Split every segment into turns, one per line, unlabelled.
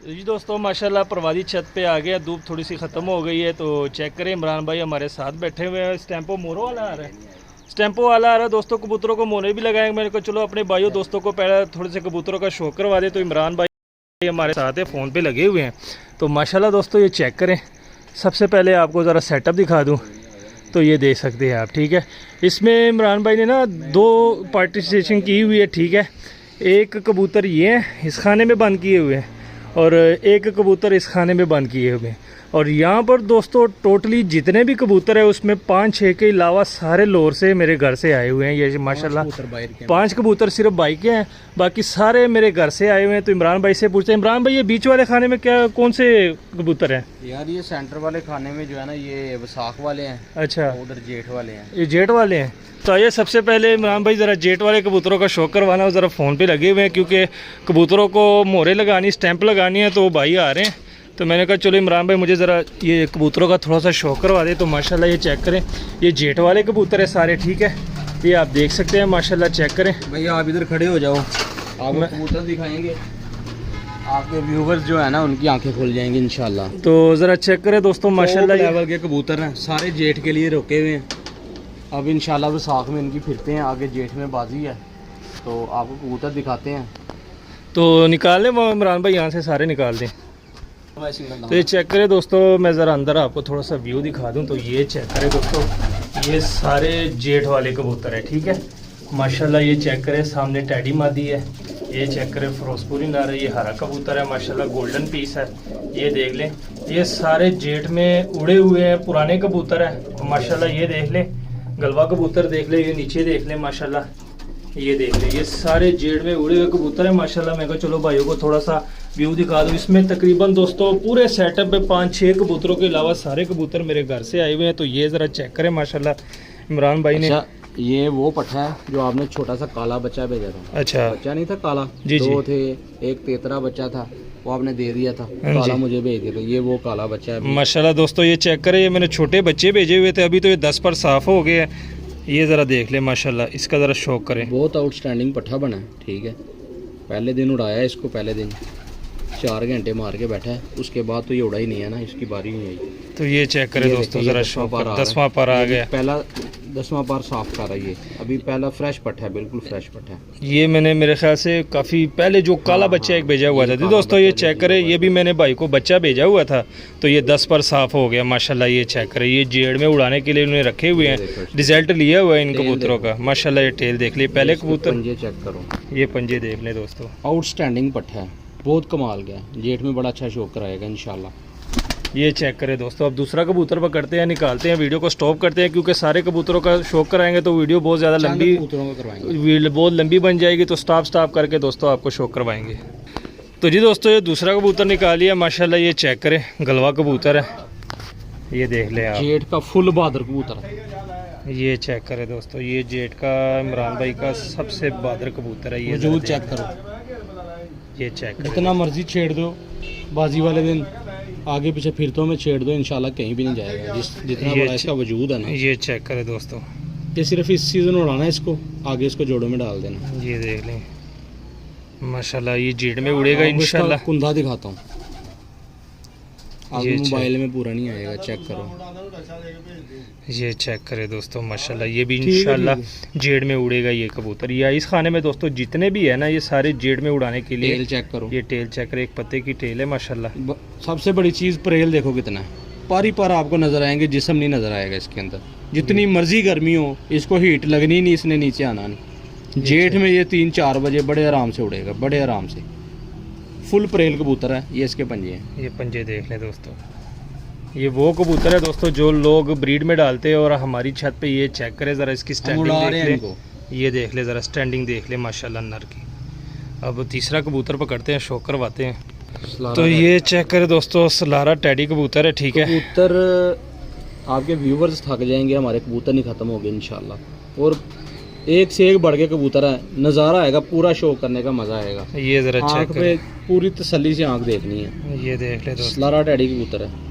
जी दोस्तों माशाल्लाह परवादी छत पे आ गया, धूप थोड़ी सी ख़त्म हो गई है। तो चेक करें, इमरान भाई हमारे साथ बैठे हुए हैं। स्टैंपो मोरो वाला आ रहा है, स्टैंपो वाला आ रहा है दोस्तों। कबूतरों को मोरे भी लगाएंगे। मैंने कहा चलो अपने भाइयों दोस्तों को पहले थोड़े से कबूतरों का शौक करवा दे। तो इमरान भाई हमारे साथ है, फ़ोन पे लगे हुए हैं। तो माशाल्लाह दोस्तों ये चेक करें। सबसे पहले आपको ज़रा सेटअप दिखा दूँ तो ये देख सकते हैं आप, ठीक है। इसमें इमरान भाई ने ना 2 पार्टीशन की हुई है, ठीक है। एक कबूतर ये है इस खाने में बंद किए हुए हैं और एक कबूतर इस खाने में बंद किए हुए हैं। और यहाँ पर दोस्तों टोटली जितने भी कबूतर है उसमें 5-6 के अलावा सारे लोर से मेरे घर से आए हुए हैं। ये माशाल्लाह 5 कबूतर सिर्फ भाई के हैं, बाकी सारे मेरे घर से आए हुए हैं। तो इमरान भाई से पूछते हैं, इमरान भाई ये बीच वाले खाने में क्या कौन से कबूतर हैं?
यार ये सेंटर वाले खाने में जो है ना ये वसाख वाले हैं।
अच्छा,
उधर जेठ वाले हैं।
ये जेट वाले हैं। तो ये सबसे पहले इमरान भाई ज़रा जेट वाले कबूतरों का शौक करवाना, ज़रा फ़ोन पे लगे हुए हैं क्योंकि कबूतरों को मोहरे लगानी, स्टैंप लगानी है। तो भाई आ रहे हैं, तो मैंने कहा चलो इमरान भाई मुझे ज़रा ये कबूतरों का थोड़ा सा शौक करवा दे। तो माशाल्लाह ये चेक करें, ये जेट वाले कबूतर है सारे, ठीक है। ये आप देख सकते हैं माशाल्लाह, चेक करें।
भैया आप इधर खड़े हो जाओ, आप कबूतर दिखाएंगे, आपके व्यूवर्स जो है ना उनकी आंखें खुल जाएंगी इंशाल्लाह।
तो ज़रा चेक करें दोस्तों माशाल्लाह
लेवल के कबूतर हैं, सारे जेठ के लिए रुके हुए हैं। अब इंशाल्लाह वसाख में इनकी फिरते हैं, आगे जेठ में बाजी है। तो आपको कबूतर दिखाते हैं।
तो निकाल लें वो इमरान भाई, यहाँ से सारे निकाल दें। तो ये चेक करें दोस्तों, मैं ज़रा अंदर आपको थोड़ा सा व्यू दिखा दूं। तो ये चेक करें दोस्तों, ये सारे जेठ वाले कबूतर है, ठीक है। माशाल्लाह ये चेक करें, सामने टैडी मादी है। ये चेक करें फिरोजपुरी नार है, ये हरा कबूतर है माशाल्लाह, गोल्डन पीस है। ये देख लें, ये सारे जेठ में उड़े हुए हैं, पुराने कबूतर है माशाल्लाह। ये देख लें, गलवा कबूतर देख लें, ये नीचे देख लें माशाल्लाह। ये देख लें, ये सारे जेठ में उड़े हुए कबूतर है माशाल्लाह। मैं कहा चलो भाइयों को थोड़ा सा व्यू दिखा दूँ। इसमें तकरीबन दोस्तों पूरे सेटअप में 5-6 कबूतरों के अलावा सारे कबूतर मेरे घर से आए हुए हैं। तो ये ज़रा चेक करें माशाल्लाह इमरान भाई ने।
अच्छा, ये वो पट्ठा है जो आपने छोटा सा काला बच्चा भेजा था।
अच्छा,
बच्चा नहीं था काला,
जी
2 थे, एक तेतरा बच्चा था, वो आपने दे दिया था, काला मुझे भेज दिया था। ये वो काला बच्चा है
माशाल्लाह दोस्तों। ये चेक करें, ये मैंने छोटे बच्चे भेजे हुए थे, अभी तो ये 10 पर साफ़ हो गए हैं। ये ज़रा देख ले माशाल्लाह, इसका ज़रा शौक करें।
बहुत आउटस्टैंडिंग पट्ठा बना है, ठीक है। पहले दिन उड़ाया है इसको, पहले दिन 4 घंटे मार के बैठा है, उसके बाद तो ये उड़ा ही नहीं है ना, इसकी बारी नहीं आई।
तो ये चेक करें दोस्तों, ज़रा शौक, 10वां पर आ गया।
पहला 10वां पार साफ कर रहा है ये, अभी पहला फ्रेश पट्टा है, बिल्कुल फ्रेश पट्टा है।
ये मैंने मेरे ख्याल से काफ़ी पहले जो काला बच्चा एक भेजा हुआ था दोस्तों, ये चेक करें, ये भी मैंने भाई को बच्चा भेजा हुआ था। तो ये 10 पर साफ़ हो गया माशाल्लाह। ये चेक करें, ये जेड़ में उड़ाने के लिए उन्हें रखे हुए हैं, रिजल्ट लिया हुआ है इन कबूतरों का माशाल्लाह। ये टेल देख लिए, पहले कबूतर
पंजे चेक करो,
ये पंजे देख लें दोस्तों,
आउटस्टैंडिंग पट्टा है, बहुत कमाल गया। जेठ में बड़ा अच्छा शौक कराएगा इंशाल्लाह।
ये चेक करें दोस्तों। अब दूसरा कबूतर पकड़ते हैं, निकालते हैं, वीडियो को स्टॉप करते हैं क्योंकि सारे कबूतरों का शौक कराएंगे तो वीडियो बहुत ज़्यादा लंबी, बहुत लंबी बन जाएगी। तो स्टॉप करके दोस्तों आपको शौक करवाएंगे। तो जी दोस्तों, ये दूसरा कबूतर निकालिए माशाल्लाह। ये चेक करें, गलवा कबूतर है, ये देख लें आप,
जेठ का फुल बहादुर कबूतर है।
ये चेक करें दोस्तों, ये जेठ का इमरान भाई का सबसे बहादुर कबूतर है। ये
वजूद चेक करो,
ये चेक करें,
जितना मर्जी छेड़ दो, बाजी वाले दिन आगे पीछे फिरतों में छेड़ दो, इंशाल्लाह कहीं भी नहीं जाएगा। जितना बड़ा इसका वजूद है ना।
ये चेक करें दोस्तों,
ये सिर्फ इस सीज़न उड़ाना है इसको, आगे इसको जोड़ों में डाल देना।
ये देख लें माशाल्लाह, ये जेड़ में उड़ेगा इंशाल्लाह।
कुंदा दिखाता हूँ, आगे मोबाइल में पूरा नहीं आएगा, चेक करो।
ये चेक करें दोस्तों माशाल्लाह, ये भी इंशाल्लाह जेड़ में उड़ेगा ये कबूतर। या इस खाने में दोस्तों जितने भी है ना, ये सारे जेड़ में उड़ाने के लिए।
टेल चेक करो,
ये टेल चेक करें, एक पत्ते की टेल है माशाल्लाह।
सबसे बड़ी चीज़ परेल देखो कितना है, पारी पर आपको नजर आएंगे, जिस्म नहीं नजर आएगा इसके अंदर। जितनी मर्जी गर्मी हो, इसको हीट लगनी नहीं, इसने नीचे आना नहीं। जेठ में ये 3-4 बजे बड़े आराम से उड़ेगा, बड़े आराम से। फुल परेल कबूतर है, ये इसके पंजे हैं।
ये पंजे देख लें दोस्तों, ये वो कबूतर है दोस्तों जो लोग ब्रीड में डालते हैं। और हमारी छत पे ये चेक करें ज़रा, इसकी स्टैंडिंग देख ले, ये देख ले ज़रा, स्टैंडिंग देख ले माशाल्लाह नर की। अब तीसरा कबूतर पकड़ते हैं, शौक करवाते हैं। तो ये चेक करें दोस्तों, सलारा टैडी कबूतर है, ठीक है।
कबूतर आपके व्यूवर्स थक जाएंगे, हमारे कबूतर नहीं ख़त्म हो गए इंशाल्लाह। और एक से एक बढ़ के कबूतर है, नज़ारा आएगा, पूरा शो करने का मज़ा आएगा।
ये ज़रा चेक
पे पूरी तसल्ली से आँख देखनी है।
ये देख ले दोस्तों,
सलारा टैडी कबूतर है।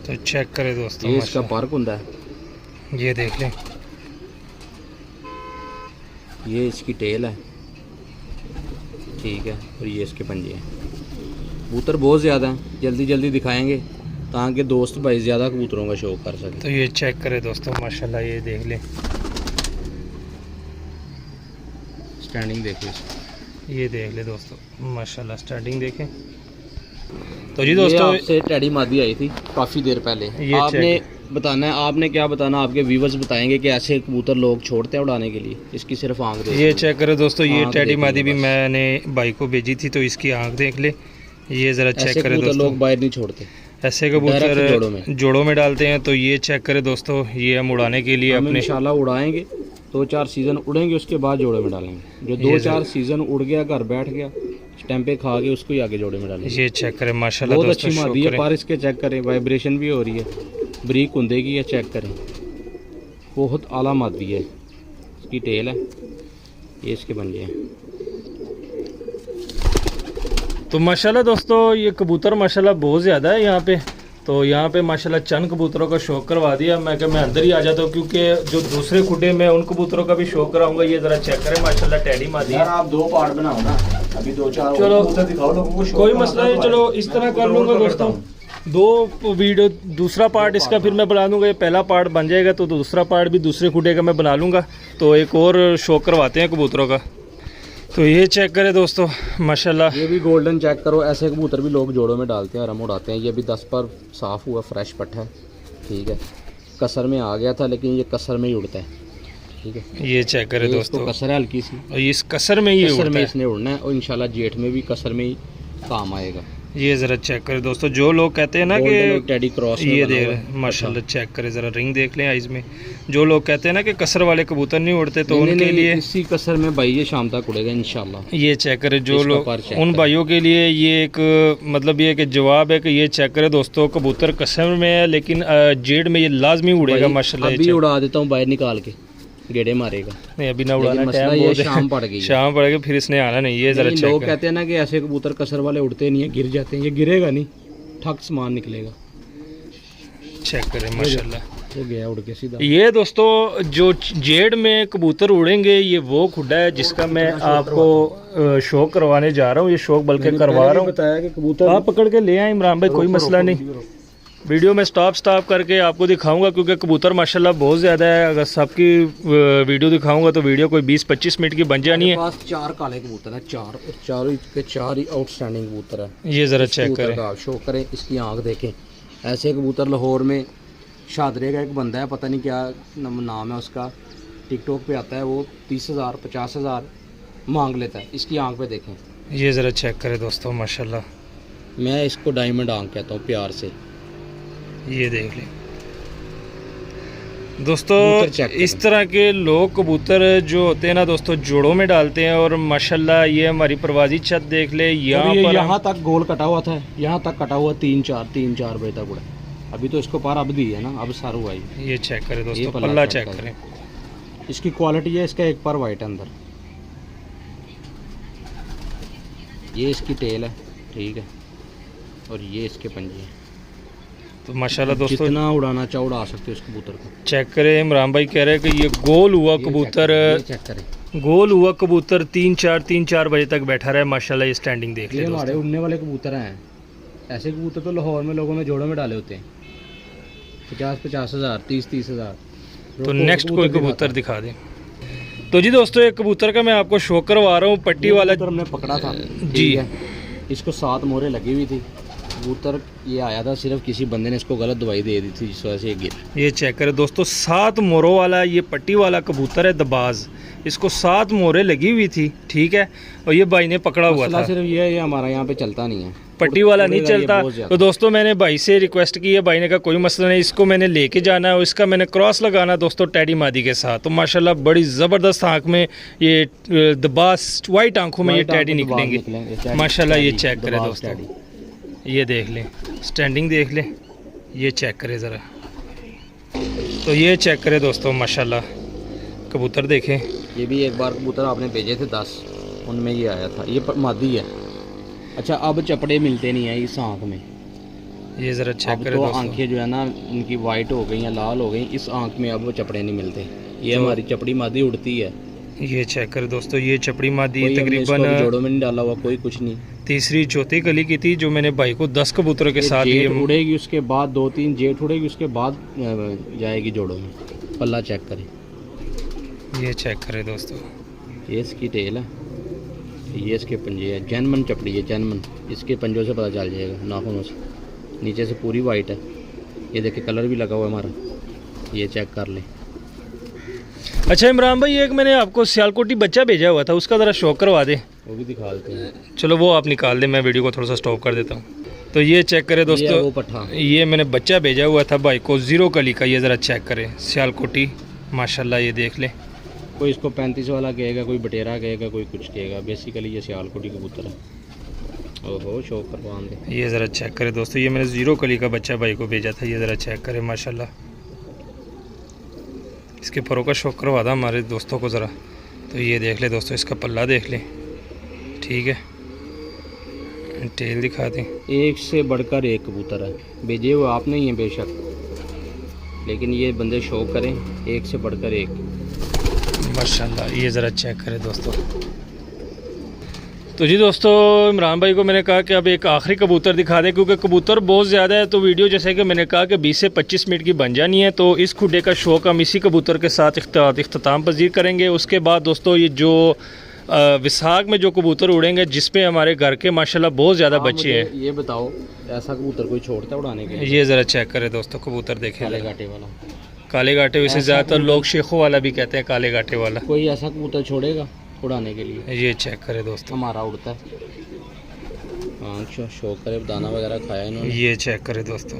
तो चेक करें दोस्तों,
ये इसका पार्क होता है,
ये देख लें,
ये इसकी टेल है, ठीक है, और ये इसके पंजे हैं। कबूतर बहुत ज़्यादा हैं, जल्दी जल्दी दिखाएंगे ताकि दोस्त भाई ज़्यादा कबूतरों का शौक कर सकें।
तो ये चेक करें दोस्तों माशाल्लाह, ये देख लें,
स्टैंडिंग देखिए इसकी।
ये देख ले दोस्तों माशाल्लाह, स्टार्टिंग देखें। तो जी
ये
दोस्तों
आपसे टेडी मादी आई थी काफ़ी देर पहले।
ये
आपने बताना है, आपने क्या बताना, आपके व्यूवर्स बताएंगे कि ऐसे कबूतर लोग छोड़ते हैं उड़ाने के लिए। इसकी सिर्फ आंख देखो।
ये चेक करें दोस्तों, ये
आँख
टेडी
देखिए
मादी भी
बस।
मैंने भाई को भेजी थी, तो इसकी आंख देख ले। ये ज़रा
ऐसे
चेक करें
कबूतर
दोस्तों,
लोग बाहर नहीं छोड़ते,
ऐसे
डायरेक्ट
कबूतर जोड़ों में डालते हैं। तो ये चेक करें दोस्तों, ये हम उड़ाने के लिए
हम
अपने
इंशाल्लाह उड़ाएंगे, 2-4 सीज़न उड़ेंगे, उसके बाद जोड़े में डालेंगे। जो
ये
2-4 सीज़न उड़ गया, घर बैठ गया, स्टैंपे खा के, उसको ही आगे जोड़े में डालेंगे।
ये चेक करें माशाल्लाह
बहुत
दोस्तों,
अच्छी मादी है,
शुक्र है।
पर इसके चेक करें, वाइब्रेशन भी हो रही है, ब्रीक कुंदे की है, चेक करें, बहुत आला मादी है। इसकी टेल है, ये इसके पंजे हैं।
तो माशाल्लाह दोस्तों, ये कबूतर माशाल्लाह बहुत ज़्यादा है यहाँ पे। तो यहाँ पे माशाल्लाह चंद कबूतरों का शौक करवा दिया। मैं कि मैं अंदर ही आ जाता हूँ, क्योंकि जो दूसरे खुडे में उन कबूतरों का भी शौक कराऊंगा। ये ज़रा चेक करें माशाल्लाह, टेडी मादी है।
आप 2 पार्ट बनाओ ना, अभी 2-4
चलो,
कबूतर दिखाओ लोगों को, शौक
कोई
का
मसला नहीं, चलो इस तरह कर लूँगा दोस्तों। 2 वीडियो, दूसरा पार्ट इसका फिर मैं बना दूंगा। ये पहला पार्ट बन जाएगा, तो दूसरा पार्ट भी दूसरे खुडे का मैं बना लूँगा। तो एक और शौक करवाते हैं कबूतरों का। तो ये चेक करें दोस्तों माशाल्लाह,
ये भी गोल्डन चेक करो। ऐसे कबूतर भी लोग जोड़ों में डालते हैं और हम उड़ाते हैं। ये भी 10 पर साफ़ हुआ, फ्रेश पट्टा है, ठीक है। कसर में आ गया था, लेकिन ये कसर में ही उड़ता है, ठीक है।
ये चेक करें
ये
दोस्तों,
इसको कसर है हल्की सी,
और इस कसर में ये
कसर
उड़ता
में
है।
इसने उड़ना है, और इंशाल्लाह जेठ में भी कसर में ही काम आएगा।
ये ज़रा चेक करें दोस्तों, जो लोग कहते हैं ना
गोल्डन
कि
टेडी क्रॉस में
ये
बना
देख
हुआ
रहे
है।
हैं माशाल्लाह, चेक करें ज़रा, रिंग देख लें आइज़ में। जो लोग कहते हैं ना कि कसर वाले कबूतर नहीं उड़ते, तो
नहीं,
उनके
नहीं,
लिए
इसी कसर में भाई ये शाम तक उड़ेगा इंशाल्लाह।
ये चेक करें। जो
इसका
लोग,
पर चेक
उन
करें।
भाइयों के लिए ये एक मतलब ये कि जवाब है कि ये चेक करें दोस्तों, कबूतर कसर में है, लेकिन जेड में ये लाजमी उड़ेगा
भाई,
माशाल्लाह। ये
अभी
चेक-
उड़ा देता हूँ बाहर निकाल के, गेड़े मारेगा।
नहीं अभी ना
लेकिन
उड़ाना,
मसला
टाइम
ये
बहुत है।
शाम पड़ गई है।
शाम पड़ गई, फिर इसने आना नहीं। ये ज़रा
नहीं,
चेक
लोग
करें।
कहते हैं ना कि ऐसे कबूतर कसर वाले उड़ते नहीं है, गिर जाते हैं। ये गिरेगा नहीं, ठक समान निकलेगा।
चेक करें माशाल्लाह,
वो गया उड़ के सीधा।
ये दोस्तों जो जेड में कबूतर उड़ेंगे, ये वो खुडा है जिसका मैं आपको शौक करवाने जा रहा हूँ। ये शौक बल्कि करवा रहा हूँ।
बताया कि कबूतर
आप पकड़ के ले आए इमरान भाई, कोई मसला नहीं। वीडियो में स्टॉप करके आपको दिखाऊंगा, क्योंकि कबूतर माशाल्लाह बहुत ज़्यादा है। अगर सबकी वीडियो दिखाऊंगा तो वीडियो कोई 20-25 मिनट की बन जानी है।
पास 4 काले कबूतर है, 4 ही आउटस्टैंडिंग कबूतर है।
ये ज़रा
इस
चेक
कबूतर
करें।
का आप शो करें, इसकी आंख देखें। ऐसे कबूतर लाहौर में शादरे का एक बंदा है, पता नहीं क्या नाम है उसका, टिकटॉक पे आता है, वो 30,000 50,000 मांग लेता है। इसकी आंख पे देखें।
ये ज़रा चेक करें दोस्तों माशाल्लाह,
मैं इसको डायमंड आंख कहता हूँ प्यार से।
ये देख लें दोस्तों।
कबूतर चेक करें।
इस तरह के लोग कबूतर जो होते हैं ना दोस्तों, जोड़ों में डालते हैं। और माशाल्लाह ये हमारी परवाजी छत देख ले, यहाँ पर
यहाँ तक गोल कटा हुआ था, यहाँ तक कटा हुआ 3-4 बजे तक उड़ा। अभी तो इसको पार अब दी है ना, अब सारू आई।
ये चेक करें दोस्तों,
पल्ला
पल्ला
चेक
चेक
करें।
करें।
इसकी क्वालिटी है, इसका एक पर वाइट अंदर, ये इसकी टेल है, ठीक है, और ये इसके पंजे हैं।
तो माशाल्लाह दोस्तों,
जितना उड़ाना चाहो उड़ा सकते हो इस कबूतर को।
चेक करें। इमरान भाई कह रहे हैं कि ये गोल हुआ कबूतर,
चेक करें।
गोल हुआ कबूतर 3-4 बजे तक बैठा रहा है माशाल्लाह। ये स्टैंडिंग देख
ये
ले
हमारे
दोस्तों।
उड़ने वाले कबूतर हैं। ऐसे कबूतर तो लाहौर में लोगों में जोड़ों में डाले होते हैं, 50-50 हज़ार, 30-30 हज़ार।
तो नेक्स्ट कोई कबूतर दिखा दें। तो जी दोस्तों, एक कबूतर का मैं आपको शो करवा रहा हूँ, पट्टी वाला।
कबूतर हमने पकड़ा था
जी।
ठीक है। इसको 7 मोहरें लगी हुई थी। कबूतर ये आया था, सिर्फ किसी बंदे ने इसको गलत दवाई दे दी थी, जिस वजह से ये गिर।
ये चेक करें दोस्तों, 7 मोरों वाला ये पट्टी वाला कबूतर है दबाज। इसको 7 मोहरें लगी हुई थी, ठीक है। और ये भाई ने पकड़ा हुआ
मसला
था।
सिर्फ ये हमारा यहाँ पे चलता नहीं है,
पट्टी वाला नहीं
उड़ेगा ये
चलता।
बहुत ज्यादा।
तो दोस्तों मैंने भाई से रिक्वेस्ट की है, भाई ने कहा कोई मसला नहीं, इसको मैंने लेके जाना है और इसका मैंने क्रॉस लगाना दोस्तों टेडी मादी के साथ। तो माशाल्लाह बड़ी ज़बरदस्त आँख में ये दबास, वाइट आंखों में ये टेडी निकलेंगे माशाल्लाह। ये चेक करें दोस्तों, ये देख लें, स्टैंडिंग देख लें, ये चेक करें ज़रा। तो ये चेक करें दोस्तों माशाल्लाह, कबूतर देखें।
ये भी एक बार कबूतर आपने भेजे थे 10, उनमें ये आया था। ये मादी है। अच्छा, अब चपड़े मिलते नहीं है इस आँख में।
ये ज़रा चेक
अब
करें
तो
दोस्तों।
आंखें जो है ना इनकी वाइट हो गई या लाल हो गई, इस आँख में अब वो चपड़े नहीं मिलते। ये हमारी चपड़ी मादी उड़ती है,
ये चेक कर दोस्तों, ये चपड़ी मादी
कोई हमने इसको
तकरीबन
जोड़ों में नहीं डाला हुआ, कोई कुछ नहीं।
तीसरी चौथी कली की थी, जो मैंने भाई को 10 कबूतरों के साथ
जेठ
ये
उड़ेगी, उसके बाद 2-3 जेठ उड़ेगी, उसके बाद जाएगी जोड़ों में। पल्ला चेक करें,
ये चेक करें दोस्तों,
ये इसकी टेल है, ये इसके पंजे है, जैनमन चपड़ी है, जैनमन। इसके पंजों से पता चल जाएगा, नाखूनों से। नीचे से पूरी वाइट है, ये देखिए कलर भी लगा हुआ है हमारा, ये चेक कर लें।
अच्छा इमरान भाई, एक मैंने आपको सियालकोटी बच्चा भेजा हुआ था, उसका ज़रा शौक करवा दे।
वो भी दिखा देते हैं।
चलो वो आप निकाल दें, मैं वीडियो को थोड़ा सा स्टॉप कर देता हूँ। तो ये चेक करें
ये
दोस्तों,
वो पट्ठा,
ये मैंने बच्चा भेजा हुआ था भाई को 0 कली का, ये ज़रा चेक करें, सियालकोटी माशाल्लाह, ये देख लें।
कोई इसको 35 वाला कहेगा, कोई बटेरा कहेगा, कोई कुछ कहेगा। बेसिकली ये सियालकोटी कबूतर है। ओहो, शौक करवान दे।
ये ज़रा चेक करें दोस्तों, ये मैंने 0 कली का बच्चा भाई को भेजा था, ये ज़रा चेक करें माशाल्लाह। इसके परों का शौक करवा था हमारे दोस्तों को ज़रा। तो ये देख ले दोस्तों, इसका पल्ला देख लें, ठीक है, टेल दिखा दें।
एक से बढ़कर एक कबूतर है, भेजे हुए आपने ही है बेशक, लेकिन ये बंदे शौक करें, एक से बढ़कर एक
माशाल्लाह। ये ज़रा चेक करें दोस्तों। तो जी दोस्तों, इमरान भाई को मैंने कहा कि अब एक आखिरी कबूतर दिखा दें, क्योंकि कबूतर बहुत ज़्यादा है, तो वीडियो जैसे कि मैंने कहा कि 20 से 25 मिनट की बन जानी है। तो इस खुडे का शौक हम इसी कबूतर के साथ इख्तिताम पजीर करेंगे। उसके बाद दोस्तों, ये जो विसाख में जो कबूतर उड़ेंगे, जिसपे हमारे घर के माशाल्लाह बहुत ज़्यादा बच्चे हैं।
ये बताओ, ऐसा कबूतर कोई छोड़ता है उड़ाने के लिए?
ये ज़रा चेक करें दोस्तों, कबूतर देखें,
काले घाटे वाला।
काले गाटे वैसे ज़्यादातर लोग शेखों वाला भी कहते हैं, काले गाटे वाला।
कोई ऐसा कबूतर छोड़ेगा उड़ाने के लिए?
ये चेक करें दोस्तों,
हमारा उड़ता है। हाँ, शौक करे, दाना वगैरह खाया इन्होंने।
ये चेक करें दोस्तों।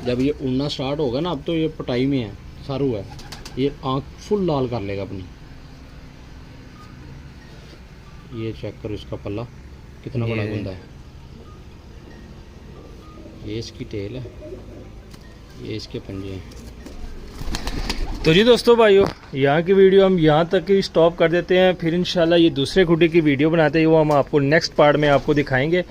जब ये उड़ना स्टार्ट होगा ना, अब तो ये पटाई में है, सारू है, ये आँख फुल लाल कर लेगा अपनी। ये चेक करो, इसका पल्ला कितना बड़ा गुंदा है। ये इसकी टेल है, ये इसके पंजे हैं।
तो जी दोस्तों भाइयों, यहाँ की वीडियो हम यहाँ तक ही स्टॉप कर देते हैं। फिर इंशाल्लाह ये दूसरे खुडे की वीडियो बनाते हैं, वो हम आपको नेक्स्ट पार्ट में आपको दिखाएंगे।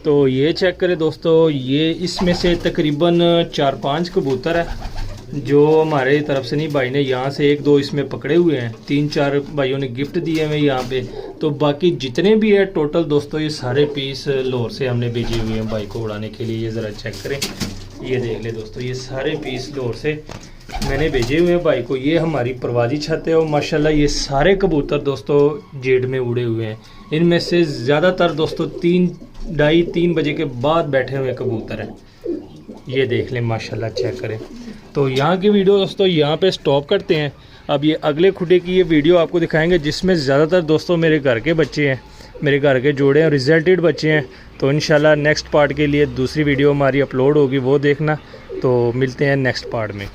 तो ये चेक करें दोस्तों, ये इसमें से तकरीबन 4-5 कबूतर है जो हमारे तरफ से नहीं, भाई ने यहाँ से 1-2 इसमें पकड़े हुए हैं, 3-4 भाइयों ने गिफ्ट दिए हुए यहाँ पे। तो बाकी जितने भी है टोटल दोस्तों, ये सारे पीस लाहौर से हमने भेजे हुए हैं भाई को उड़ाने के लिए। ये ज़रा चेक करें, ये देख ले दोस्तों, ये सारे पीस लाहौर से मैंने भेजे हुए हैं भाई को। ये हमारी परवाजी छत है और माशाल्लाह ये सारे कबूतर दोस्तों जेड में उड़े हुए हैं। इनमें से ज़्यादातर दोस्तों 2:30-3 बजे के बाद बैठे हुए कबूतर हैं। ये देख लें माशाल्लाह, चेक करें। तो यहाँ की वीडियो दोस्तों यहाँ पे स्टॉप करते हैं। अब ये अगले खुडे की ये वीडियो आपको दिखाएंगे, जिसमें ज़्यादातर दोस्तों मेरे घर के बच्चे हैं, मेरे घर के जोड़े हैं, रिजल्टेड बच्चे हैं। तो इंशाल्लाह नेक्स्ट पार्ट के लिए दूसरी वीडियो हमारी अपलोड होगी, वो देखना। तो मिलते हैं नेक्स्ट पार्ट में।